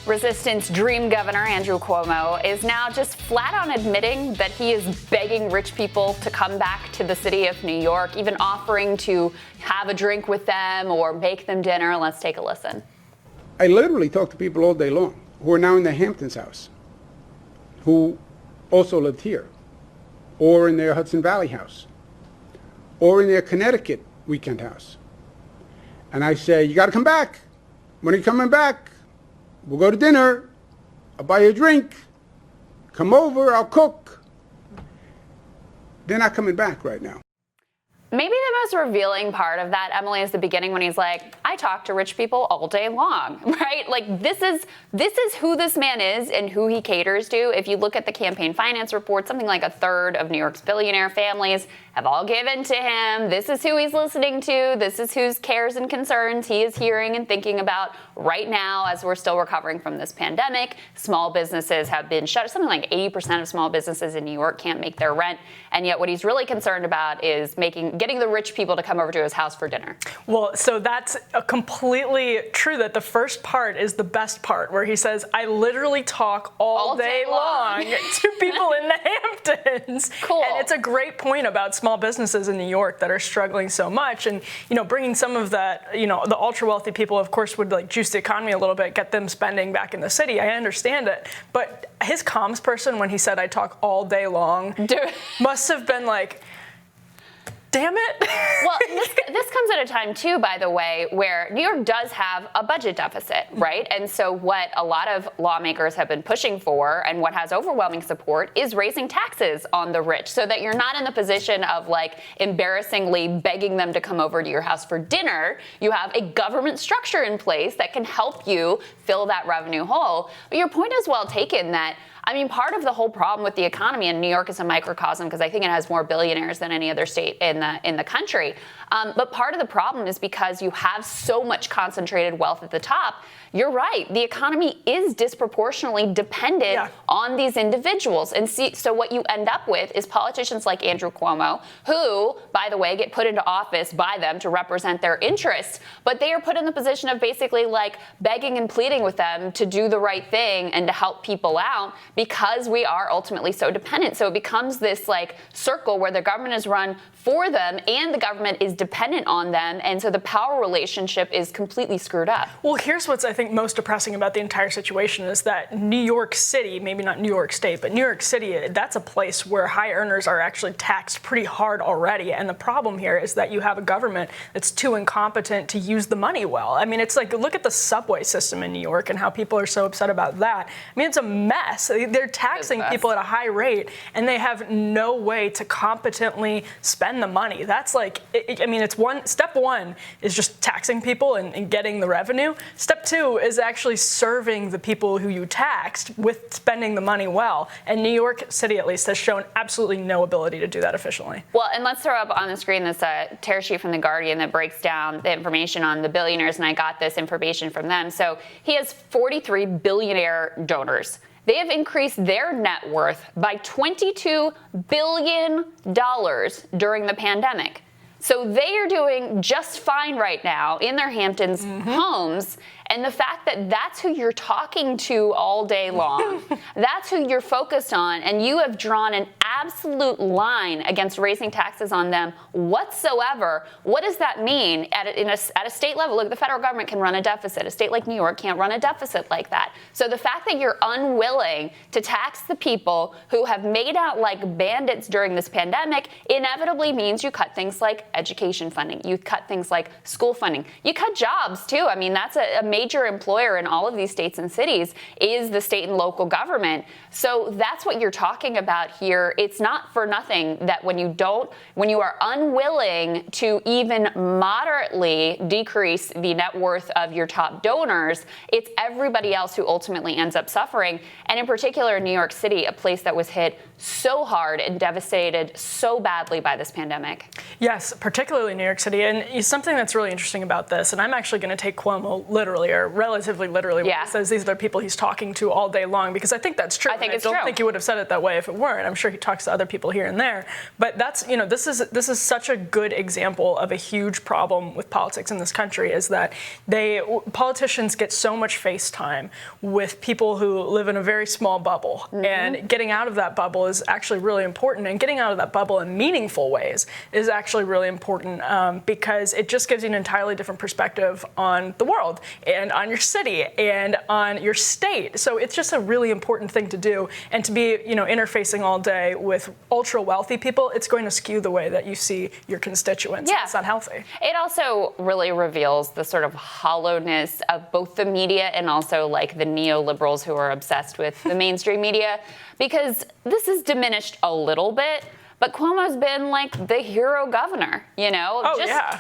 Resistance dream governor Andrew Cuomo is now just flat on admitting that he is begging rich people to come back to the city of New York, even offering to have a drink with them or make them dinner. Let's take a listen. I literally talk to people all day long who are now in their Hamptons house, who also lived here, or in their Hudson Valley house, or in their Connecticut weekend house. And I say, you got to come back. When are you coming back? We'll go to dinner. I'll buy you a drink. Come over, I'll cook. They're not coming back right now. Maybe the most revealing part of that, Emily, is the beginning when he's like, I talk to rich people all day long, right? Like, this is who this man is and who he caters to. If you look at the campaign finance report, something like a third of New York's billionaire families have all given to him. This is who he's listening to. This is whose cares and concerns he is hearing and thinking about right now as we're still recovering from this pandemic. Small businesses have been shut. Something like 80% of small businesses in New York can't make their rent. And yet what he's really concerned about is getting the rich people to come over to his house for dinner. Well, so that's completely true that the first part is the best part, where he says, I literally talk all day long to people in the Hamptons. Cool. And it's a great point about small businesses in New York that are struggling so much. And, bringing some of that, the ultra wealthy people, of course, would like juice the economy a little bit, get them spending back in the city. I understand it. But his comms person, when he said, I talk all day long, must have been like, damn it. Well, this comes at a time, too, by the way, where New York does have a budget deficit, right? And so what a lot of lawmakers have been pushing for and what has overwhelming support is raising taxes on the rich so that you're not in the position of like embarrassingly begging them to come over to your house for dinner. You have a government structure in place that can help you fill that revenue hole. But your point is well taken that part of the whole problem with the economy, and New York is a microcosm because I think it has more billionaires than any other state in the country. But part of the problem is because you have so much concentrated wealth at the top. You're right. The economy is disproportionately dependent on these individuals. And so what you end up with is politicians like Andrew Cuomo, who, by the way, get put into office by them to represent their interests. But they are put in the position of basically like begging and pleading with them to do the right thing and to help people out because we are ultimately so dependent. So it becomes this like circle where the government is run for them and the government is dependent on them. And so the power relationship is completely screwed up. Well, here's what's, I think, most depressing about the entire situation is that New York City, maybe not New York State, but New York City, that's a place where high earners are actually taxed pretty hard already. And the problem here is that you have a government that's too incompetent to use the money well. It's like, look at the subway system in New York and how people are so upset about that. It's a mess. They're taxing people at a high rate and they have no way to competently spend the money. That's like, step one is just taxing people and getting the revenue. Step two is actually serving the people who you taxed with spending the money well. And New York City, at least, has shown absolutely no ability to do that efficiently. Well, and let's throw up on the screen this tear sheet from The Guardian that breaks down the information on the billionaires, and I got this information from them. So he has 43 billionaire donors. They have increased their net worth by $22 billion during the pandemic. So they are doing just fine right now in their Hamptons homes. And the fact that that's who you're talking to all day long, that's who you're focused on, and you have drawn an absolute line against raising taxes on them whatsoever. What does that mean at a state level? Look, the federal government can run a deficit. A state like New York can't run a deficit like that. So the fact that you're unwilling to tax the people who have made out like bandits during this pandemic inevitably means you cut things like education funding. You cut things like school funding. You cut jobs, too. That's a major employer in all of these states and cities is the state and local government. So that's what you're talking about here. It's not for nothing that when you are unwilling to even moderately decrease the net worth of your top donors, it's everybody else who ultimately ends up suffering. And in particular, New York City, a place that was hit so hard and devastated so badly by this pandemic. Yes, particularly New York City. And something that's really interesting about this, and I'm actually going to take Cuomo literally, or relatively literally, when he says these are the people he's talking to all day long, because I think that's true. I think it's true. I don't think he would have said it that way if it weren't. I'm sure he talks to other people here and there. But that's, this is such a good example of a huge problem with politics in this country, is that politicians get so much face time with people who live in a very small bubble. And getting out of that bubble is actually really important. And getting out of that bubble in meaningful ways is actually really important, because it just gives you an entirely different perspective on the world and on your city and on your state. So it's just a really important thing to do. And to be, interfacing all day with ultra wealthy people, it's going to skew the way that you see your constituents. Yeah. It's not healthy. It also really reveals the sort of hollowness of both the media and also like the neoliberals who are obsessed with the mainstream media, because this is diminished a little bit. But Cuomo's been like the hero governor,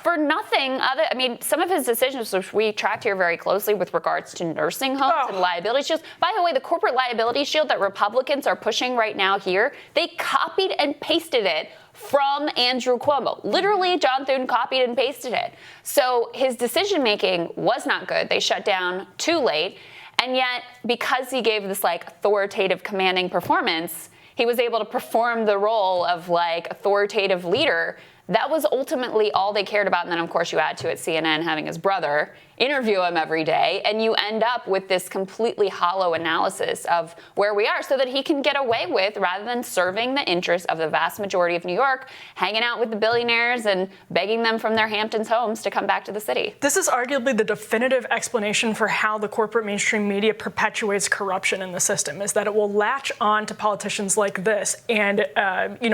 for nothing other. I mean, some of his decisions, which we tracked here very closely with regards to nursing homes and liability shields. By the way, the corporate liability shield that Republicans are pushing right now here, they copied and pasted it from Andrew Cuomo. Literally, John Thune copied and pasted it. So his decision making was not good. They shut down too late. And yet, because he gave this like authoritative, commanding performance, he was able to perform the role of like authoritative leader. That was ultimately all they cared about. And then, of course, you add to it CNN having his brother interview him every day, and you end up with this completely hollow analysis of where we are, so that he can get away with, rather than serving the interests of the vast majority of New York, hanging out with the billionaires and begging them from their Hamptons homes to come back to the city. This is arguably the definitive explanation for how the corporate mainstream media perpetuates corruption in the system, is that it will latch on to politicians like this and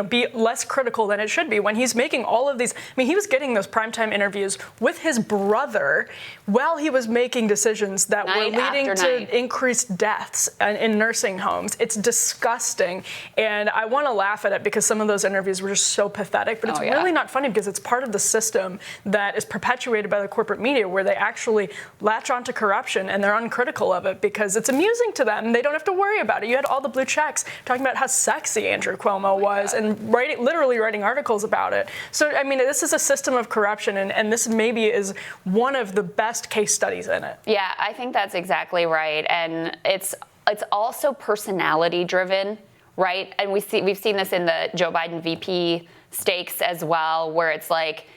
be less critical than it should be when he's making all of these. I mean, he was getting those primetime interviews with his brother while he was making decisions that were leading to increased deaths in nursing homes. It's disgusting. And I want to laugh at it because some of those interviews were just so pathetic, but it's really not funny because it's part of the system that is perpetuated by the corporate media, where they actually latch onto corruption and they're uncritical of it because it's amusing to them. They don't have to worry about it. You had all the blue checks talking about how sexy Andrew Cuomo was and literally writing articles about it. So, I mean, this is a system of corruption, and this maybe is one of the best case studies in it. Yeah, I think that's exactly right. And it's also personality driven, right? And we've seen this in the Joe Biden VP stakes as well, where it's like,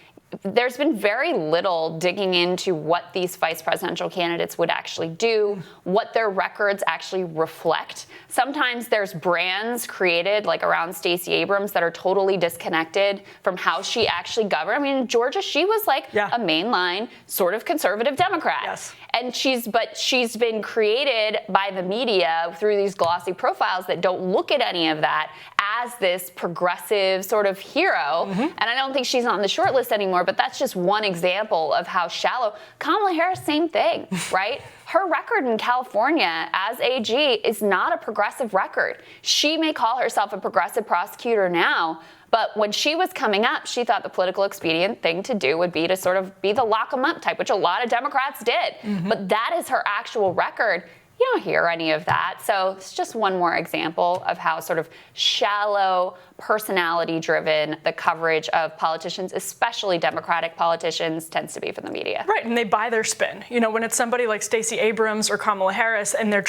there's been very little digging into what these vice presidential candidates would actually do, what their records actually reflect. Sometimes there's brands created like around Stacey Abrams that are totally disconnected from how she actually governed. I mean, in Georgia, she was like a mainline sort of conservative Democrat. Yes. And she's been created by the media through these glossy profiles that don't look at any of that as this progressive sort of hero. And I don't think she's on the short list anymore, but that's just one example of how shallow. Kamala Harris, same thing, right? Her record in California as AG is not a progressive record. She may call herself a progressive prosecutor now, but when she was coming up, she thought the political expedient thing to do would be to sort of be the lock 'em up type, which a lot of Democrats did. But that is her actual record. You don't hear any of that. So it's just one more example of how sort of shallow, personality-driven the coverage of politicians, especially Democratic politicians, tends to be from the media. Right, and they buy their spin. You know, when it's somebody like Stacey Abrams or Kamala Harris, and they're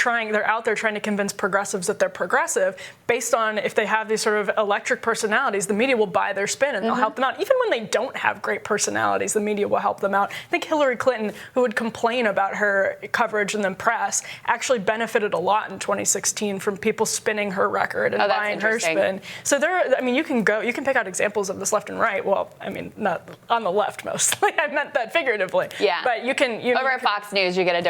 out there trying to convince progressives that they're progressive, based on if they have these sort of electric personalities, the media will buy their spin and they'll help them out. Even when they don't have great personalities, the media will help them out. I think Hillary Clinton, who would complain about her coverage in the press, actually benefited a lot in 2016 from people spinning her record and buying her spin. So you can pick out examples of this left and right. Well, I mean, not on the left mostly. I meant that figuratively. Yeah. But over at Fox News, you get a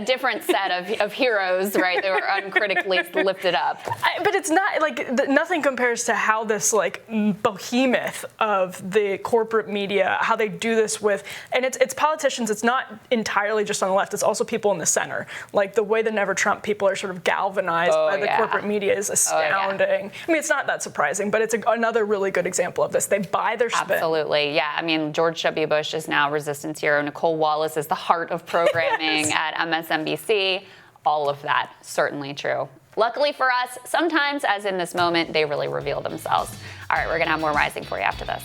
different set of heroes, right? That were uncritically lifted up. But it's not like nothing compares to how this like behemoth of the corporate media, how they do this with, and it's politicians. It's not entirely just on the left. It's also people in the center. Like the way the Never Trump people are sort of galvanized by the corporate media is astounding. I mean, it's not that surprising, but it's another really good example of this. They buy their spin. Absolutely, yeah. I mean, George W. Bush is now resistance hero. Nicole Wallace is the heart of programming at MSNBC. All of that, certainly true. Luckily for us, sometimes, as in this moment, they really reveal themselves. All right, we're going to have more Rising for you after this.